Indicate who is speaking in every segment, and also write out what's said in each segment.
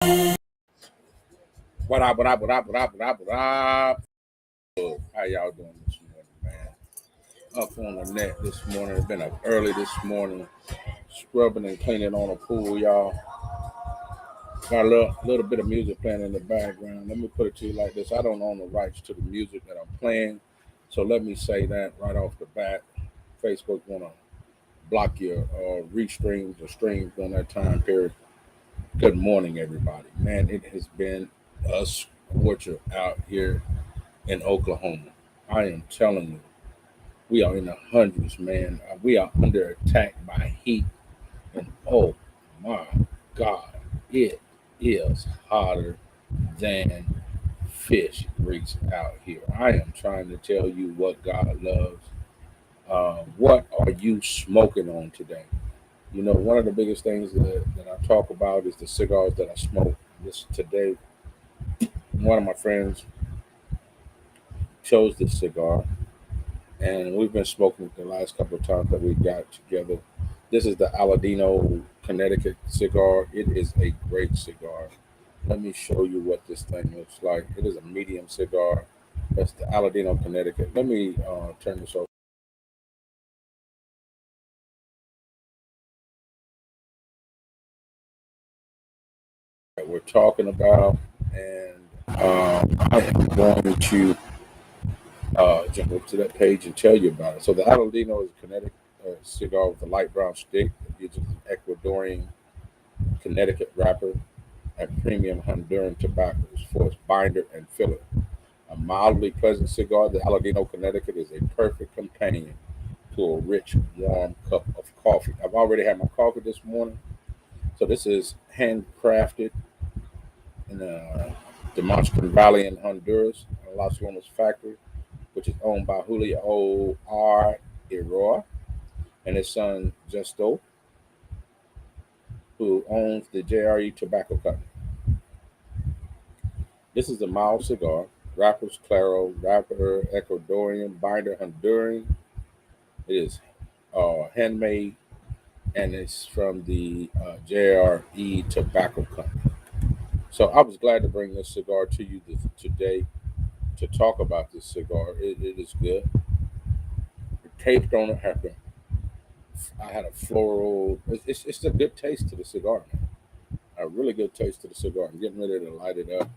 Speaker 1: What up, what up, what up, what up, what up, what up? How y'all doing this morning, man? Up on the net this morning. It's been up early this morning, scrubbing and cleaning on a pool, y'all. Got a little bit of music playing in the background. Let me put it to you like this. I don't own the rights to the music that I'm playing. So let me say that right off the bat. Facebook want to block your restreams or streams during that time period. Good morning, everybody. Man, it has been a scorcher out here in Oklahoma. I am telling you, we are in the hundreds, man. We are under attack by heat. And oh my God, it is hotter than fish grease out here. I am trying to tell you what God loves. What are you smoking on today? You know, one of the biggest things that I talk about is the cigars that I smoke. This today, one of my friends chose this cigar, and we've been smoking the last couple of times that we got together. This is the Aladino Connecticut cigar. It is a great cigar. Let me show you what this thing looks like. It is a medium cigar. That's the Aladino Connecticut. Let me turn this over. That we're talking about, and I am going to jump up to that page and tell you about it. So the Aladino is a Connecticut cigar with a light brown stick. It uses an Ecuadorian Connecticut wrapper and premium Honduran tobaccos for its binder and filler. A mildly pleasant cigar, the Aladino Connecticut is a perfect companion to a rich, warm cup of coffee. I've already had my coffee this morning. So this is handcrafted in Demonstration Valley in Honduras, a Las Lomas factory, which is owned by Julio R. Iroa and his son Justo, who owns the JRE Tobacco Company. This is a mild cigar. Wrappers Claro, wrapper Ecuadorian, binder Honduran. It is handmade and it's from the JRE Tobacco Company. So I was glad to bring this cigar to you today to talk about this cigar. It is good. The taste on it had I had a floral. It's a good taste to the cigar, man. A really good taste to the cigar. I'm getting ready to light it up.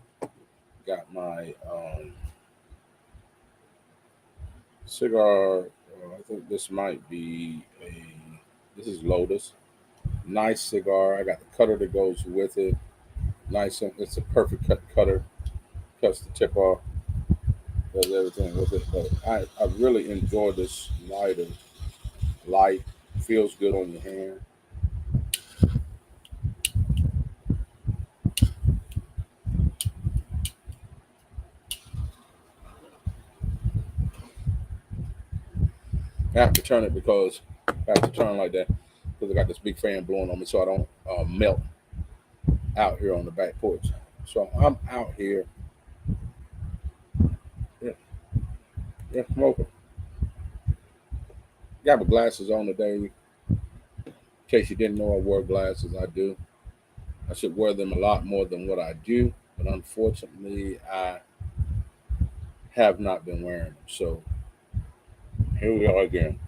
Speaker 1: Got my cigar. I think this might be a. This is Lotus. Nice cigar. I got the cutter that goes with it. Nice. It's a perfect cutter. Cuts the tip off. Does everything with it. But I really enjoy this lighter. Light. Feels good on your hand. I have to turn it because I have to turn like that because I got this big fan blowing on me so I don't melt out here on the back porch. So I'm out here, yeah, yeah, smoking. Got my glasses on today. In case you didn't know I wore glasses, I do. I should wear them a lot more than what I do, but unfortunately, I have not been wearing them. So here we are again.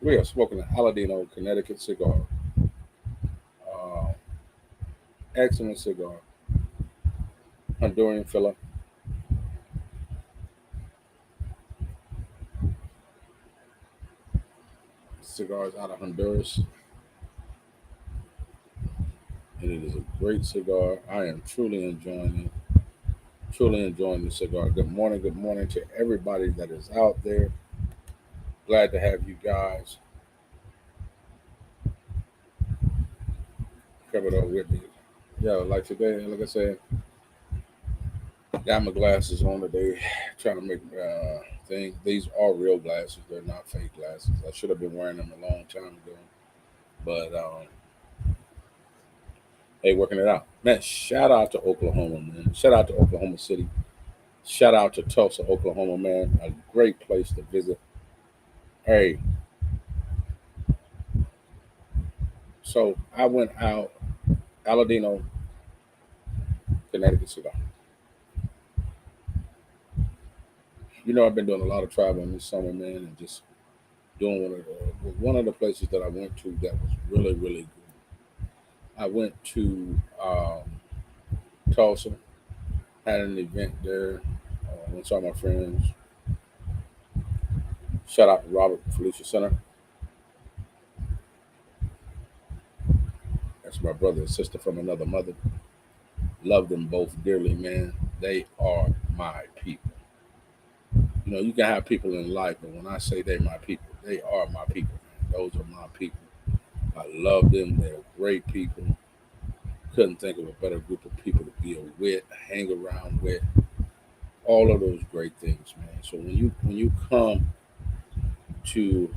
Speaker 1: We are smoking an Aladino Connecticut cigar. Uh, Excellent cigar. Honduran filler. Cigars out of Honduras. And it is a great cigar. I am truly enjoying it. Truly enjoying the cigar. Good morning to everybody that is out there. Glad to have you guys covered up with me. Yeah, like today, like I said, got my glasses on today, trying to make things. These are real glasses; they're not fake glasses. I should have been wearing them a long time ago, but hey, working it out, man. Shout out to Oklahoma, man. Shout out to Oklahoma City. Shout out to Tulsa, Oklahoma, man. A great place to visit. Hey, So I went out Aladino, Connecticut cigar. I've been doing a lot of traveling this summer, man, and just doing one of the places that I went to that was really really good. I went to Tulsa, had an event there. Went saw my friends. Shout out to Robert Felicia Center. That's my brother and sister from another mother. Love them both dearly, man. They are my people. You can have people in life, but when I say they're my people, they are my people, man. Those are my people. I love them. They're great people. Couldn't think of a better group of people to be with, hang around with, all of those great things, man. So when you come to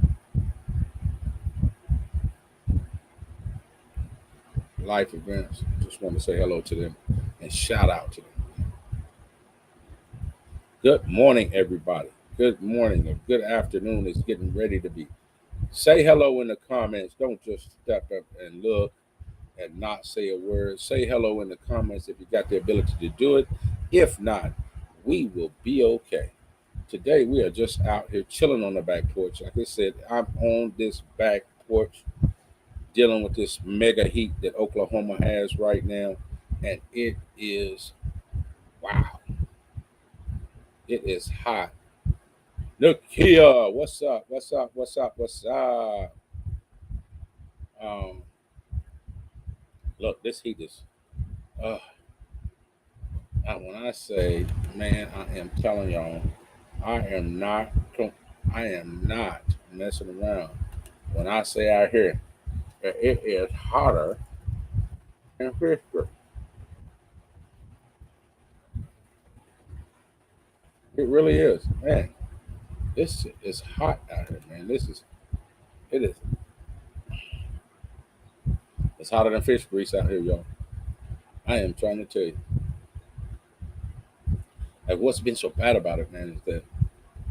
Speaker 1: life events, just want to say hello to them and shout out to them. Good morning, everybody. Good morning or good afternoon is getting ready to be. Say hello in the comments. Don't just step up and look and not say a word. Say hello in the comments if you got the ability to do it. If not, we will be okay. Today we are just out here chilling on the back porch. Like I said, I'm on this back porch dealing with this mega heat that Oklahoma has right now, and it is wow. It is hot. Look here, what's up? What's up? What's up? What's up? Um, Look, this heat is. Uh, when I say, man, I am telling y'all, I am not. I am not messing around. When I say out here, it is hotter than Pittsburgh. It really is, man. This is hot out here, man. It is. It's hotter than fish grease out here, y'all. I am trying to tell you. Like, what's been so bad about it, man, is that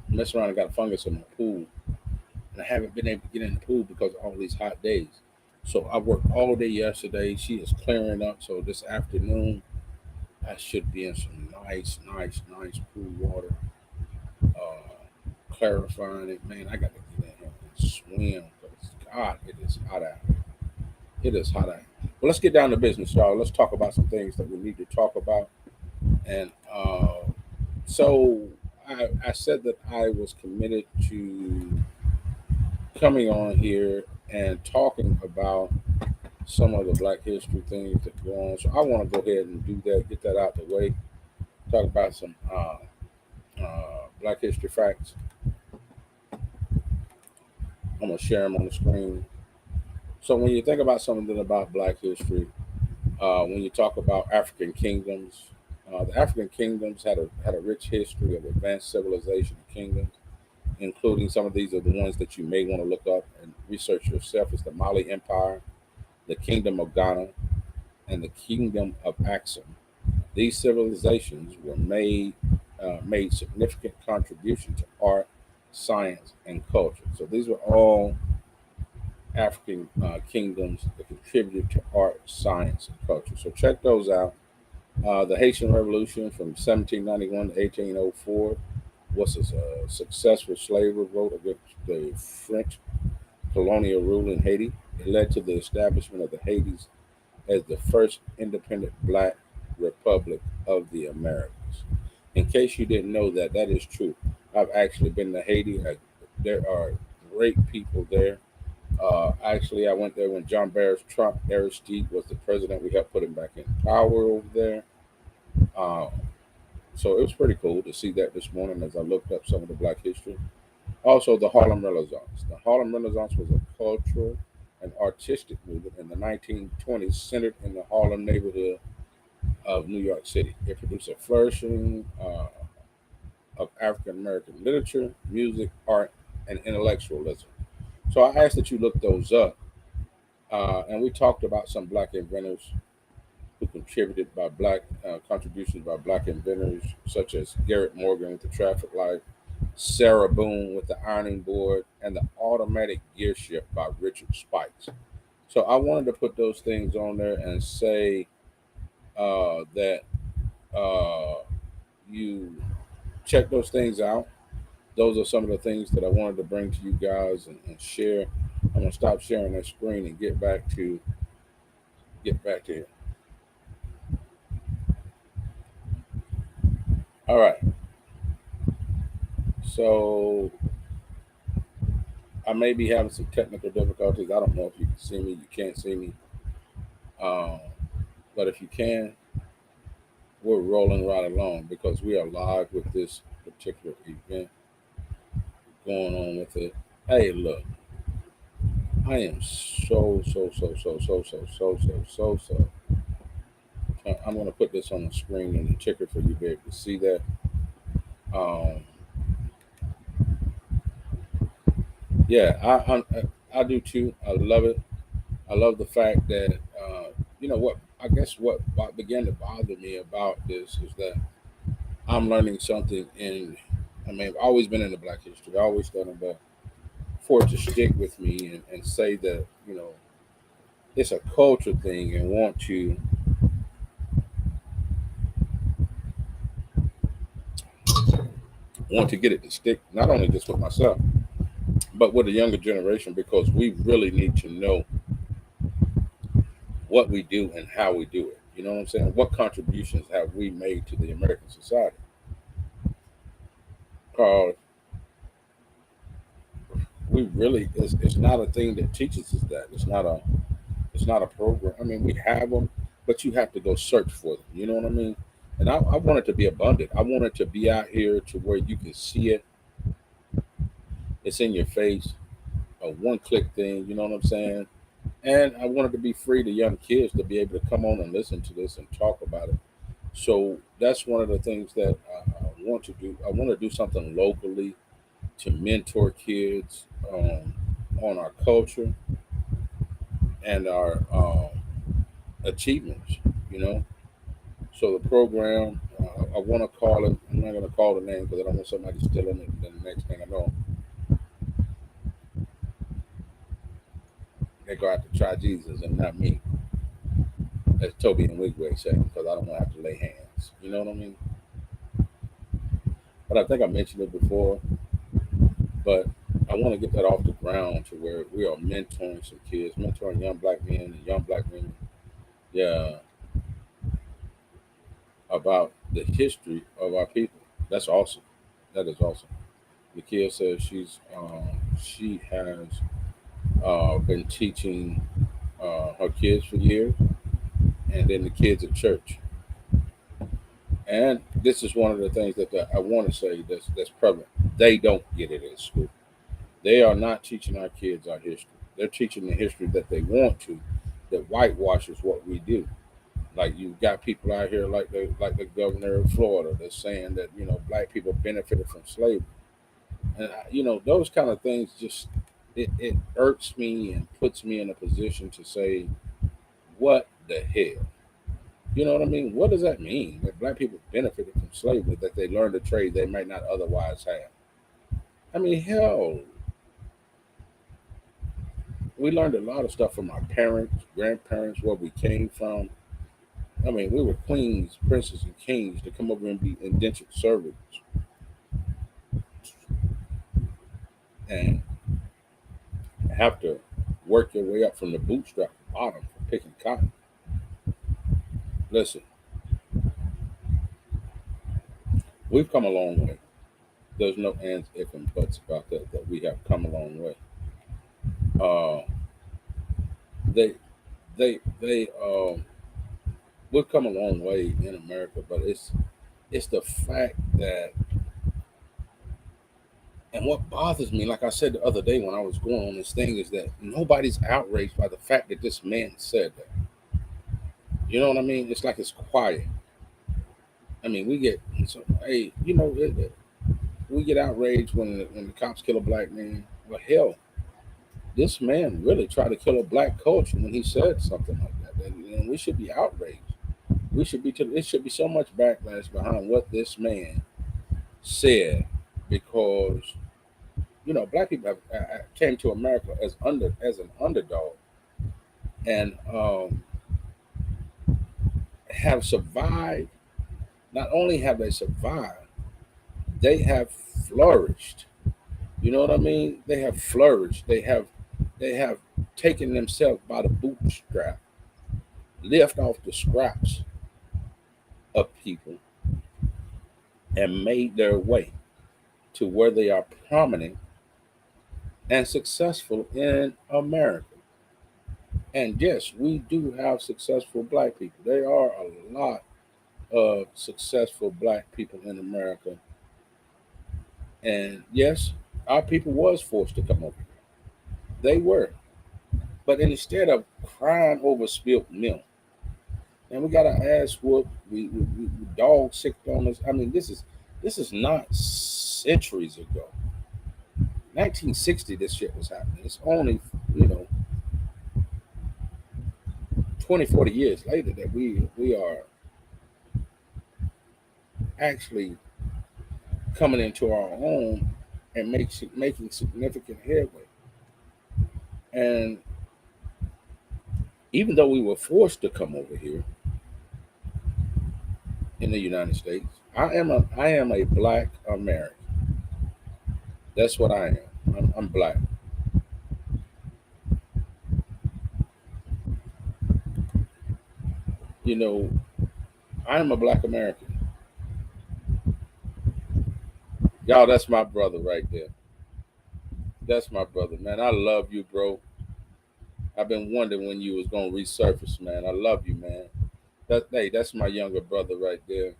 Speaker 1: I mess around and got a fungus in my pool, and I haven't been able to get in the pool because of all these hot days. So I worked all day yesterday. She is clearing up. So this afternoon, I should be in some nice, nice, nice pool water, clarifying it. Man, I got to get in here and swim because, God, it is hot out here. It is hot out here. Well, let's get down to business, y'all. Let's talk about some things that we need to talk about. And so I said that I was committed to coming on here and talking about some of the Black History things that go on. So I want to go ahead and do that, get that out the way, talk about some Black History facts. I'm going to share them on the screen. So when you think about something about Black history, when you talk about African kingdoms, the African kingdoms had a rich history of advanced civilization and kingdoms, including some of these are the ones that you may want to look up and research yourself. Is the Mali Empire, the Kingdom of Ghana, and the Kingdom of Axum. These civilizations made significant contribution to art, science, and culture. So these were all African kingdoms that contributed to art, science, and culture. So check those out. The Haitian Revolution from 1791 to 1804 was a successful slave revolt against the French colonial rule in Haiti. It led to the establishment of the Haitis as the first independent black republic of the Americas. In case you didn't know that, that is true. I've actually been to Haiti. There are great people there. Actually, I went there when John Barris Trump Aristide was the president. We helped put him back in power over there. Uh, so it was pretty cool to see that this morning as I looked up some of the Black history. Also, the Harlem Renaissance. The Harlem Renaissance was a cultural and artistic movement in the 1920s centered in the Harlem neighborhood of New York City. It produced a flourishing of African American literature, music, art, and intellectualism. So I asked that you look those up. And we talked about some black inventors who contributed by black contributions by black inventors, such as Garrett Morgan with the traffic light, Sarah Boone with the ironing board, and the automatic gear shift by Richard Spikes. So I wanted to put those things on there and say that uh, you check those things out. Those are some of the things that I wanted to bring to you guys and share. I'm gonna stop sharing that screen and get back to it. All right. So I may be having some technical difficulties. I don't know if you can see me. You can't see me. Um, but if you can, we're rolling right along because we are live with this particular event going on with it. Hey, look, I am so. I'm going to put this on the screen and the ticker for you to be able to see that. Um, yeah, I do too. I love it. I love the fact that what I guess what began to bother me about this is that I'm learning something in. I mean, I've always been in the Black history. I always done it, but for it to stick with me and say that it's a culture thing and want to get it to stick not only just with myself but with the younger generation because we really need to know what we do and how we do it. You know what I'm saying? What contributions have we made to the American society? Because we really it's not a thing that teaches us that. It's not a program. I mean, we have them, but you have to go search for them. You know what I mean? And I want it to be abundant. I want it to be out here to where you can see it. It's in your face, a one-click thing. You know what I'm saying? And I want it to be free to young kids to be able to come on and listen to this and talk about it. So that's one of the things that I want to do. I want to do something locally to mentor kids on our culture and our achievements. You know, so the program, I want to call it. I'm not going to call the name because I don't want somebody stealing it. Then the next thing I know, they go out to try Jesus and not me, as Toby and Wigway say, because I don't want to have to lay hands. You know what I mean? But I think I mentioned it before. But I want to get that off the ground to where we are mentoring some kids, mentoring young black men and young black women. Yeah, about the history of our people. That's awesome. That is awesome. The kid says she has been teaching her kids for years, and then the kids at church. And this is one of the things that I want to say that's prevalent. They don't get it in school. They are not teaching our kids our history. They're teaching the history that they want to, that whitewashes what we do. Like you've got people out here like the governor of Florida that's saying that black people benefited from slavery, and those kind of things just it irks me and puts me in a position to say, what the hell? You know what I mean? What does that mean that black people benefited from slavery, that they learned a trade they might not otherwise have? I mean, hell, we learned a lot of stuff from our parents, grandparents, where we came from. I mean, we were queens, princes, and kings to come over and be indentured servants and have to work your way up from the bootstrap bottom for picking cotton. Listen, we've come a long way. There's no ands, ifs, and buts about that. That we have come a long way. Uh, they, they, we've come a long way in America, but it's the fact that, and what bothers me, like I said the other day when I was going on this thing, is that nobody's outraged by the fact that this man said that. You know what I mean? It's like it's quiet. I mean, we get so hey, we get outraged when the cops kill a black man. Well, hell, this man really tried to kill a black culture when he said something like that. And we should be outraged. We should be. It should be so much backlash behind what this man said because black people came to America as an underdog, and have survived. Not only have they survived, they have flourished. You know what I mean? They have flourished. They have taken themselves by the bootstrap, lift off the scraps of people, and made their way to where they are prominent and successful in America. And yes, we do have successful black people. There are a lot of successful black people in America. And yes, our people was forced to come over here. They were. But instead of crying over spilt milk, and we got our ass whooped, we dog sicked on us. I mean, this is not centuries ago. 1960, this shit was happening. It's only, you know, 20, 40 years later that we are actually coming into our own and making significant headway. And even though we were forced to come over here in the United States, I am a black American. That's what I am. I'm black. You know, I am a black American. Y'all, that's my brother right there. That's my brother, man. I love you, bro. I've been wondering when you was gonna resurface, man. I love you, man. That's my younger brother right there,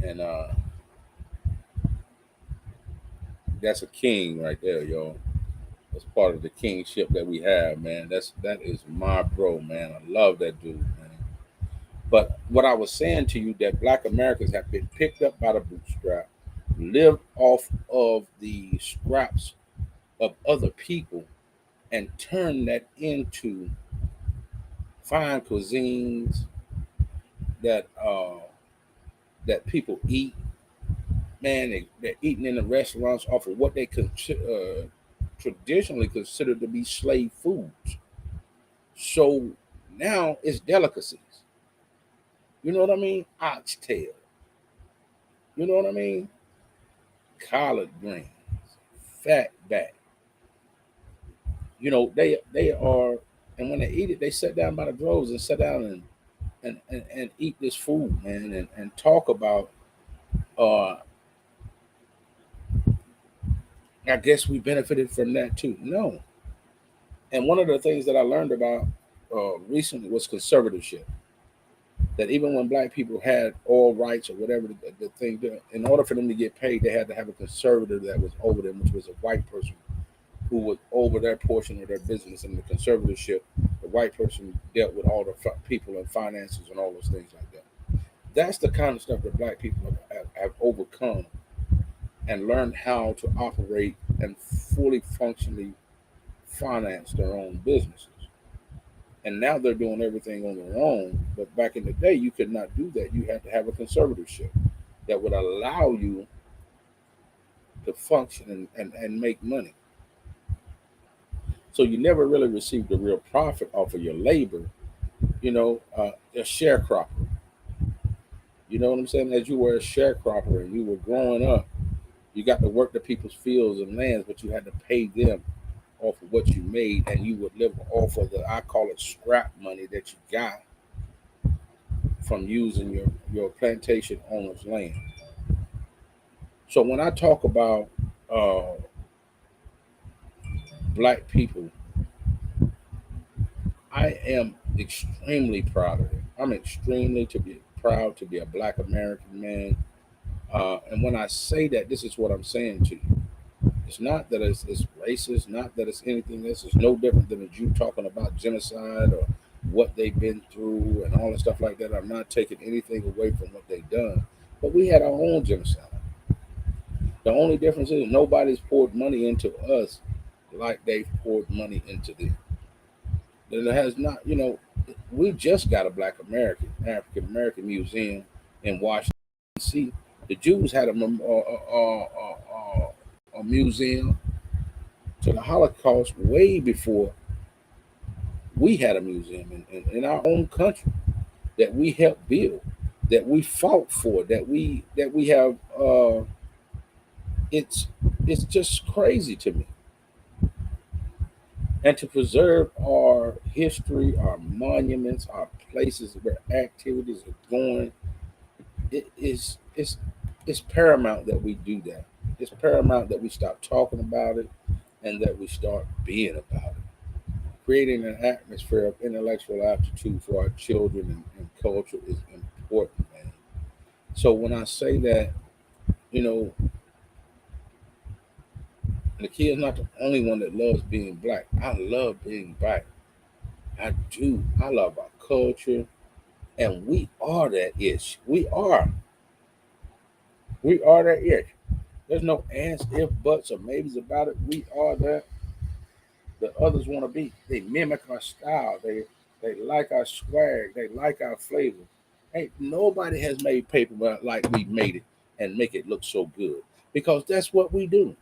Speaker 1: and that's a king right there, yo. That's part of the kingship that we have, man. That is my bro, man. I love that dude, man. But what I was saying to you that Black Americans have been picked up by the bootstrap, lived off of the scraps of other people, and turned that into fine cuisines that that people eat. Man, they're eating in the restaurants off of what they traditionally considered to be slave foods. So now it's delicacies. You know what I mean? Oxtail. You know what I mean? Collard greens, fat back. You know they are, and when they eat it, they sit down by the droves and sit down and eat this food, man, and talk about. Uh, I guess we benefited from that too. No, and one of the things that I learned about recently was conservatorship. That even when black people had all rights or whatever the thing, in order for them to get paid, they had to have a conservator that was over them, which was a white person who was over their portion of their business. In the conservatorship, the white person dealt with all the people and finances and all those things like that. That's the kind of stuff that black people have overcome and learned how to operate and fully functionally finance their own businesses. And now they're doing everything on their own. But back in the day, you could not do that. You had to have a conservatorship that would allow you to function and make money. So you never really received a real profit off of your labor, a sharecropper. You know what I'm saying? As you were a sharecropper and you were growing up, you got to work the people's fields and lands, but you had to pay them off of what you made, and you would live off of the, I call it scrap money that you got from using your plantation owner's land. So when I talk about uh, black people, I am extremely proud of it. I'm extremely to be proud to be a black American man. And when I say that, this is what I'm saying to you. It's not that it's racist, not that it's anything else. It's no different than a Jew talking about genocide or what they've been through and all the stuff like that. I'm not taking anything away from what they've done. But we had our own genocide. The only difference is nobody's poured money into us like they've poured money into them. There has not, we just got a Black American, African American museum in Washington, D.C. The Jews had a museum to the Holocaust way before We had a museum in our own country that we helped build, that we fought for, that we have. It's it's just crazy to me. And to preserve our history, our monuments, our places where activities are going, it's paramount that we do that. It's paramount that we stop talking about it and that we start being about it. Creating an atmosphere of intellectual aptitude for our children and culture is important, man. So when I say that, you know, the kid is not the only one that loves being black. I love being black. I do. I love our culture, and we are that ish. We are. We are that ish. There's no ands, if, buts, or maybes about it. We are that the others want to be. They mimic our style. They like our swag. They like our flavor. Ain't nobody has made paper like we made it and make it look so good because that's what we do.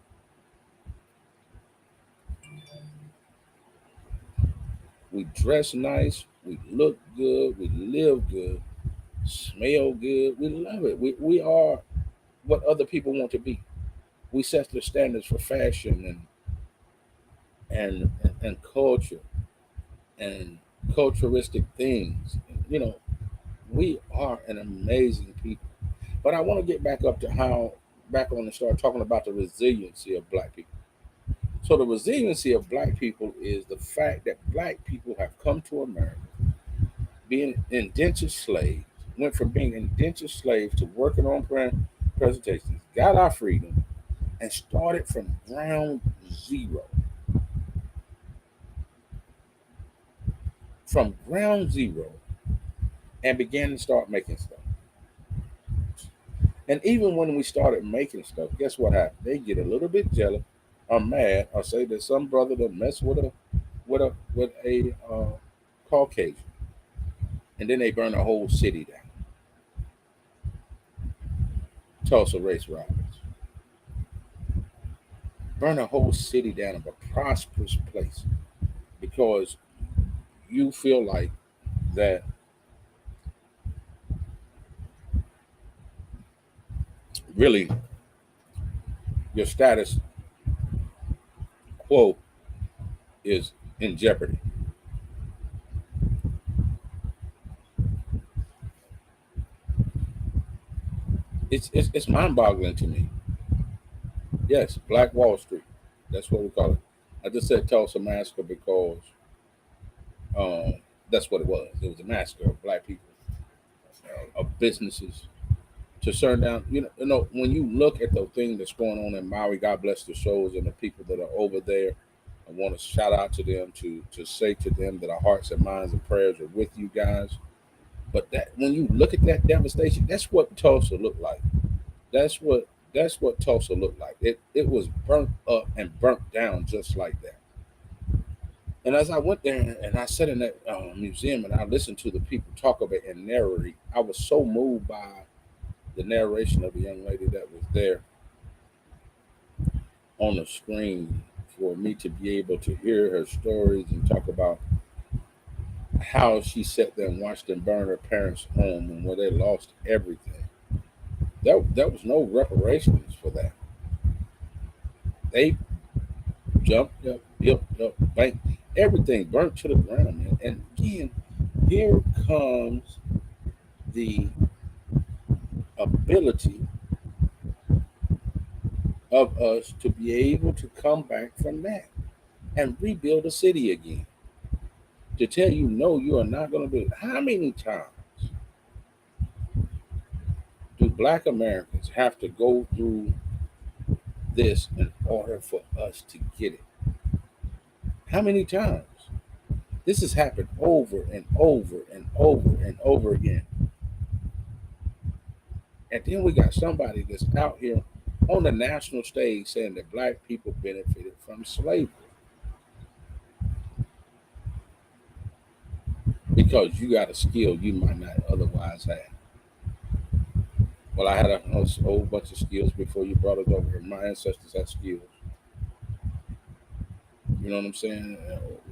Speaker 1: We dress nice. We look good. We live good. Smell good. We love it. We are what other people want to be. We set the standards for fashion and culture and culturistic things. You know, we are an amazing people. But I want to get back up to how back on and start talking about the resiliency of black people. So the resiliency of black people is the fact that black people have come to America being indentured slaves, went from being indentured slaves to working on presentations, got our freedom, and started from ground zero. From ground zero and began to start making stuff. And even when we started making stuff, guess what happened? They get a little bit jealous or mad or say that some brother that mess with a Caucasian, and then they burn a whole city down. Tulsa race riots, burn a whole city down of a prosperous place because you feel like that really your status quo is in jeopardy. It's mind boggling to me. Yes, Black Wall Street. That's what we call it. I just said Tulsa Massacre because um, that's what it was. It was a massacre of black people, of businesses to turn down. When you look at the thing that's going on in Maui, God bless the souls and the people that are over there. I want to shout out to them to say to them that our hearts and minds and prayers are with you guys. But that when you look at that devastation, that's what Tulsa looked like. That's what Tulsa looked like. It was burnt up and burnt down just like that. And as I went there and I sat in that museum and I listened to the people talk about it and narrate, I was so moved by the narration of the young lady that was there on the screen for me to be able to hear her stories and talk about how she sat there and watched them burn her parents' home and where they lost everything. There was no reparations for that. They jumped up, built up, bank, everything burnt to the ground, man. And again, here comes the ability of us to be able to come back from that and rebuild a city again. To tell you, no, you are not going to do it. How many times do black Americans have to go through this in order for us to get it? How many times? This has happened over and over and over and over again. And then we got somebody that's out here on the national stage saying that black people benefited from slavery because you got a skill you might not otherwise have. Well, I had a whole bunch of skills before you brought us over here. My ancestors had skills. You know what I'm saying?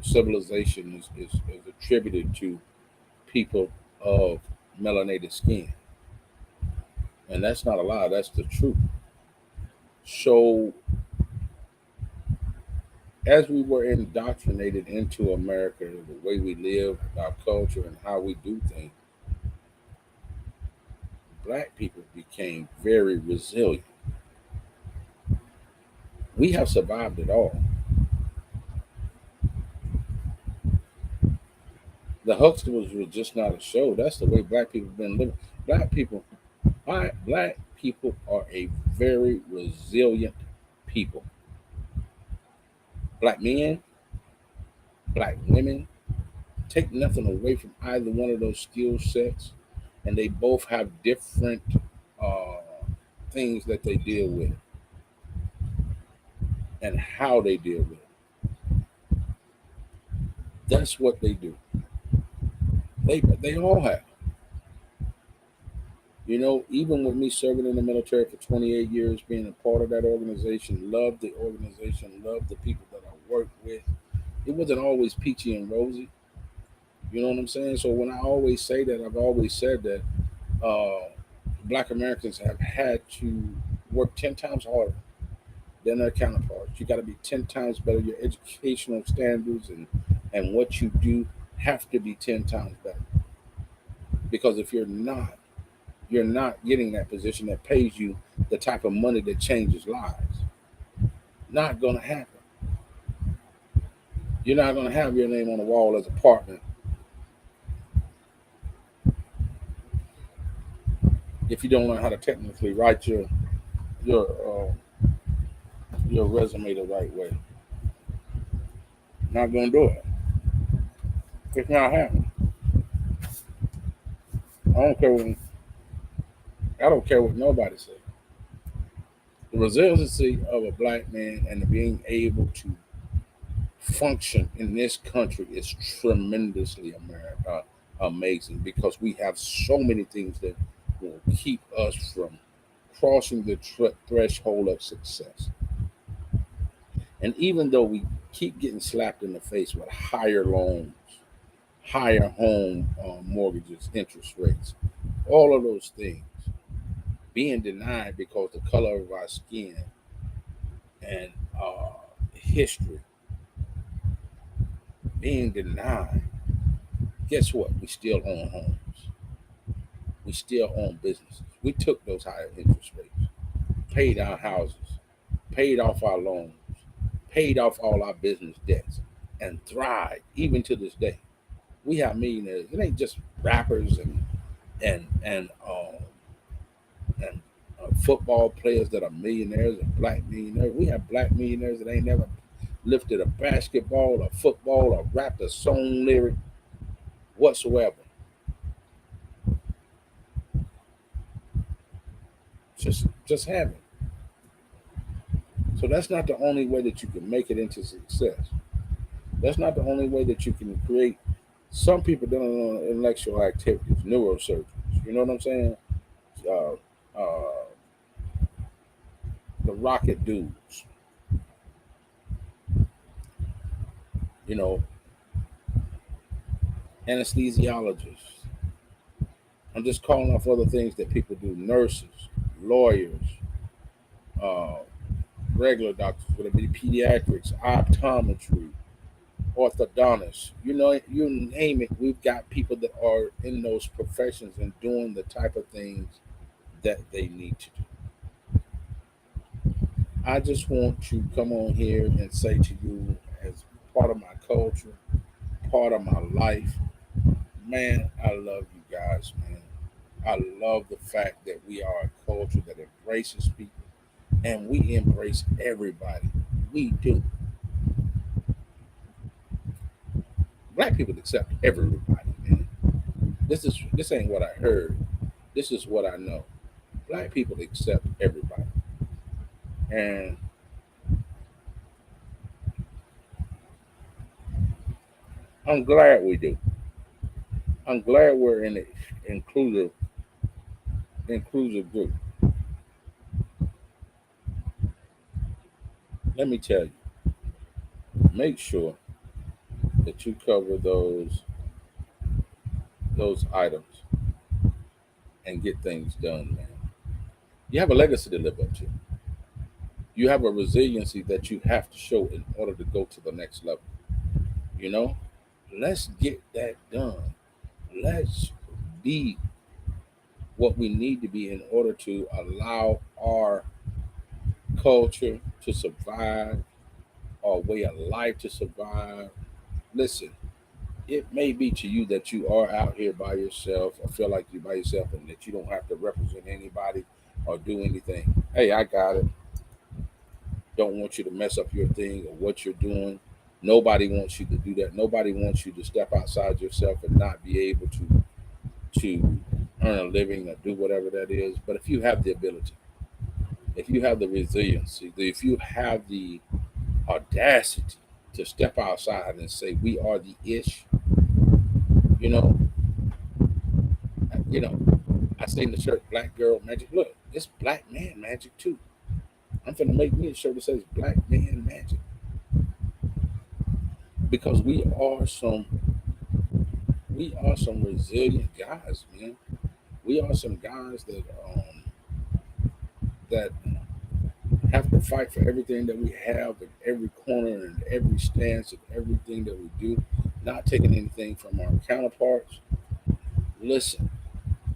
Speaker 1: Civilization is attributed to people of melanated skin, and that's not a lie. That's the truth. So as we were indoctrinated into America, the way we live, our culture, and how we do things, black people became very resilient. We have survived it all. The Huxtables was just not a show. That's the way black people have been living. Black people, black people are a very resilient people. Black men, black women, take nothing away from either one of those skill sets, and they both have different uh, things that they deal with and how they deal with it. That's what they do. They all have. You know, even with me serving in the military for 28 years, being a part of that organization, loved the organization, loved the people that I worked with. It wasn't always peachy and rosy. You know what I'm saying? So when I always say that, I've always said that uh, Black Americans have had to work 10 times harder than their counterparts. You got to be 10 times better. Your educational standards and what you do have to be 10 times better. Because if you're not getting that position that pays you the type of money that changes lives. Not going to happen. You're not going to have your name on the wall as a partner if you don't learn how to technically write your your resume the right way. Not going to do it. It's not happening. I don't care what I don't care what nobody says. The resiliency of a black man and being able to function in this country is tremendously amazing because we have so many things that will keep us from crossing the threshold of success. And even though we keep getting slapped in the face with higher loans, higher home mortgages, interest rates, all of those things being denied because the color of our skin and history being denied, guess what? We still own homes. We still own businesses. We took those higher interest rates, paid our houses, paid off our loans, paid off all our business debts, and thrived even to this day. We have millionaires. It ain't just rappers and and uh, and football players that are millionaires and black millionaires. We have black millionaires that ain't never lifted a basketball or football or rapped a song lyric whatsoever. Just haven't. So that's not the only way that you can make it into success. That's not the only way that you can create. Some people don't know intellectual activities, neurosurgeons. You know what I'm saying? Uh, uh, the rocket dudes. You know, anesthesiologists. I'm just calling off other things that people do. Nurses, lawyers, uh, regular doctors, whether it be pediatrics, optometry, orthodontists. You know, you name it. We've got people that are in those professions and doing the type of things that they need to do. I just want to come on here and say to you, as part of my culture, part of my life, man, I love you guys, man. I love the fact that we are a culture that embraces people and we embrace everybody. We do. Black people accept everybody, man. This ain't what I heard. This is what I know. Black people accept everybody. And I'm glad we do. I'm glad we're in an inclusive group. Let me tell you, make sure that you cover those items and get things done, man. You have a legacy to live up to. You have a resiliency that you have to show in order to go to the next level. You know, let's get that done. Let's be what we need to be in order to allow our culture to survive, our way of life to survive. Listen, it may be to you that you are out here by yourself or feel like you're by yourself and that you don't have to represent anybody or do anything. Hey, I got it. Don't want you to mess up your thing or what you're doing. Nobody wants you to do that. Nobody wants you to step outside yourself and not be able to earn a living or do whatever that is. But if you have the ability, if you have the resiliency, if you have the audacity to step outside and say we are the ish, you know, you know, I say in the shirt, black girl magic. Look, it's black man magic too. I'm finna make me a shirt that says black man magic because we are some resilient guys, man. We are some guys that have to fight for everything that we have in every corner and every stance and everything that we do, not taking anything from our counterparts. Listen,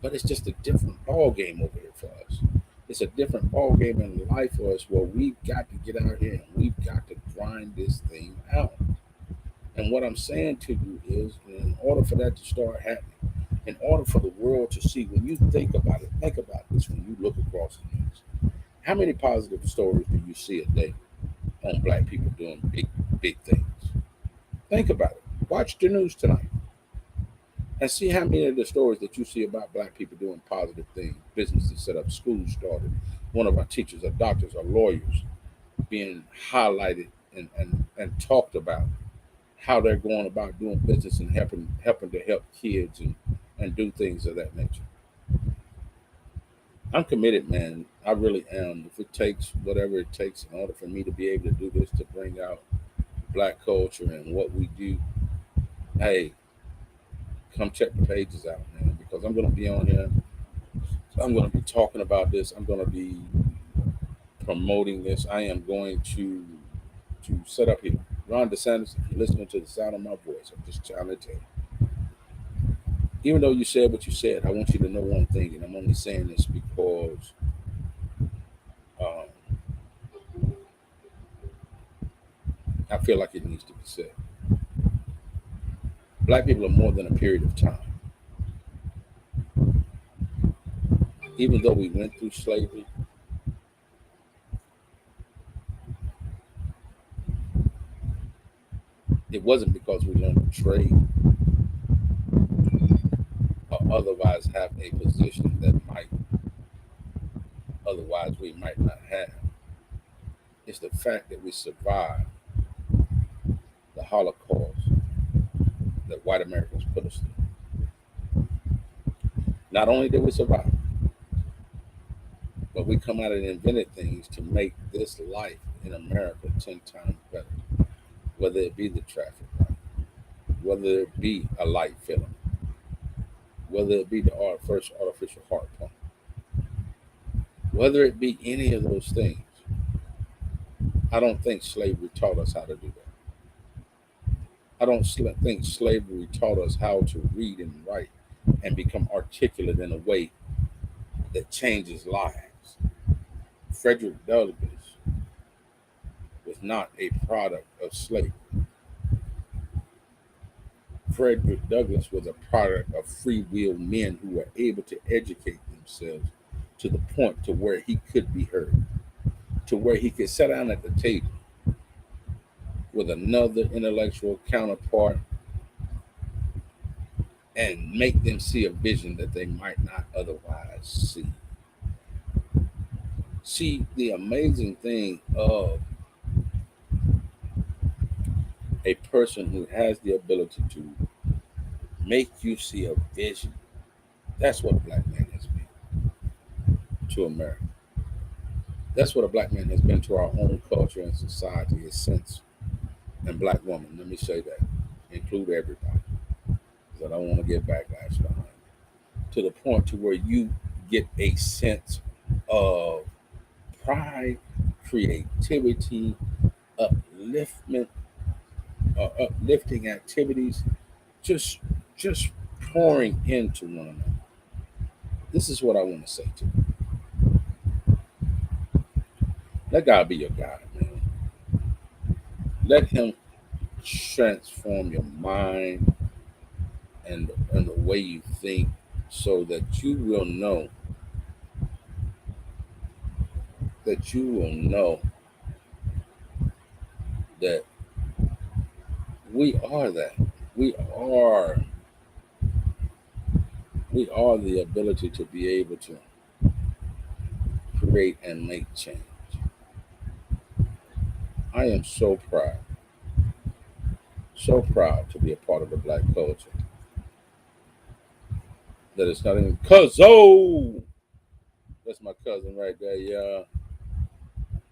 Speaker 1: but it's just a different ball game over here for us. It's a different ball game in life for us where we've got to get out here and we've got to grind this thing out. And what I'm saying to you is, in order for that to start happening, in order for the world to see, when you think about this when you look across the news. How many positive stories do you see a day on black people doing big things? Think about it. Watch the news tonight and see how many of the stories that you see about black people doing positive things, businesses set up, schools started, one of our teachers or doctors or lawyers being highlighted and talked about how they're going about doing business and helping to help kids and do things of that nature. I'm committed, man. I really am. If it takes whatever it takes in order for me to be able to do this, to bring out black culture and what we do, hey, come check the pages out, man, because I'm going to be on here. I'm going to be talking about this. I'm going to be promoting this. I am going to set up here. Ron DeSantis, if you're listening to the sound of my voice, I'm just trying to tell you. Even though you said what you said, I want you to know one thing, and I'm only saying this because um, I feel like it needs to be said. Black people are more than a period of time. Even though we went through slavery, it wasn't because we learned to trade or otherwise have a position that might otherwise we might not have. It's the fact that we survived the Holocaust that white Americans put us through. Not only did we survive, but we come out and invented things to make this life in America 10 times better. Whether it be the traffic light, whether it be a light filling, whether it be the first artificial heart pump, whether it be any of those things, I don't think slavery taught us how to do that. I don't think slavery taught us how to read and write and become articulate in a way that changes lives. Frederick Douglass was not a product of slavery. Frederick Douglass was a product of free will men who were able to educate themselves to the point to where he could be heard, to where he could sit down at the table with another intellectual counterpart and make them see a vision that they might not otherwise see. See, the amazing thing of a person who has the ability to make you see a vision, that's what a black man has been to America. That's what a black man has been to our own culture and society since and black woman. Let me say that. Include everybody. Because I don't want to get backlash behind it. To the point to where you get a sense of pride, creativity, upliftment, uplifting activities, just just pouring into one another. This is what I want to say to you. Let God be your guide, man. Let Him transform your mind and the way you think so that you will know that we are that. We are we are the ability to be able to create and make change. I am so proud to be a part of the black culture that it's not even cuzzo. That's my cousin right there, yeah.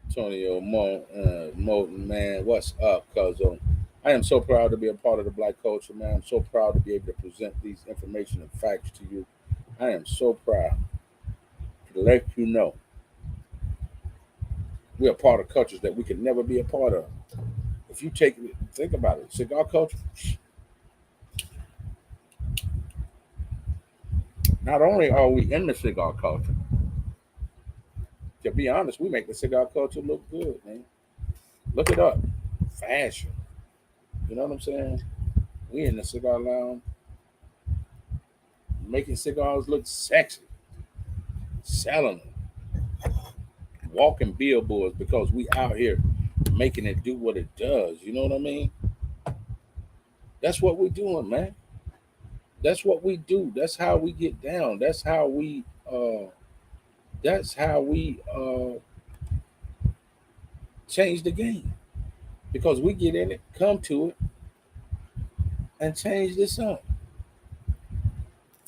Speaker 1: Antonio Moulton, man. What's up, cuzzo? I am so proud to be a part of the black culture, man. I'm so proud to be able to present these information and facts to you. I am so proud to let you know we're a part of cultures that we could never be a part of. If you think about it, cigar culture, not only are we in the cigar culture, to be honest, we make the cigar culture look good, man. Look it up. Fashion. You know what I'm saying? We in the cigar lounge making cigars look sexy, selling them, walking billboards because we out here making it do what it does. You know what I mean? That's what we're doing, man. That's what we do. That's how we get down. That's how we change the game. Because we get in it, come to it, and change this up.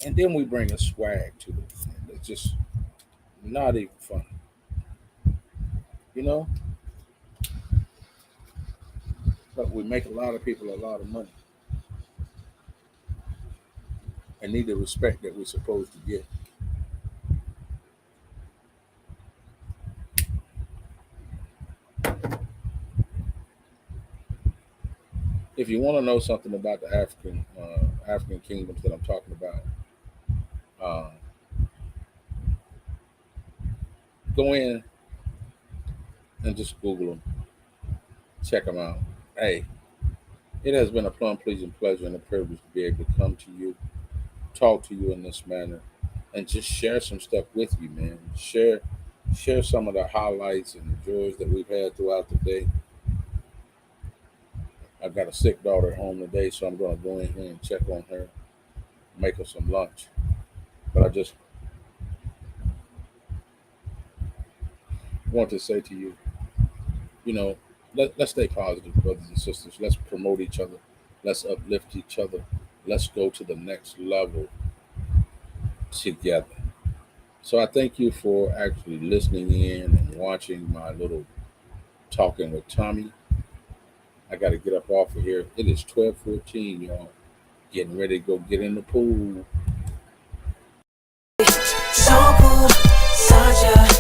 Speaker 1: And then we bring a swag to it. It's just not even funny. You know? But we make a lot of people a lot of money and need the respect that we're supposed to get. If you want to know something about the African kingdoms that I'm talking about, uh, go in and just Google them, check them out. Hey, it has been a plum pleasing pleasure and a privilege to be able to come to you, talk to you in this manner, and just share some stuff with you, man. Share some of the highlights and the joys that we've had throughout the day. I've got a sick daughter at home today, so I'm going to go in here and check on her, make her some lunch. But I just want to say to you, you know, let's stay positive, brothers and sisters. Let's promote each other. Let's uplift each other. Let's go to the next level together. So I thank you for actually listening in and watching my little talking with Tommy. I got to get up off of here. It is 12:14, y'all. Getting ready to go get in the pool. So cool, such a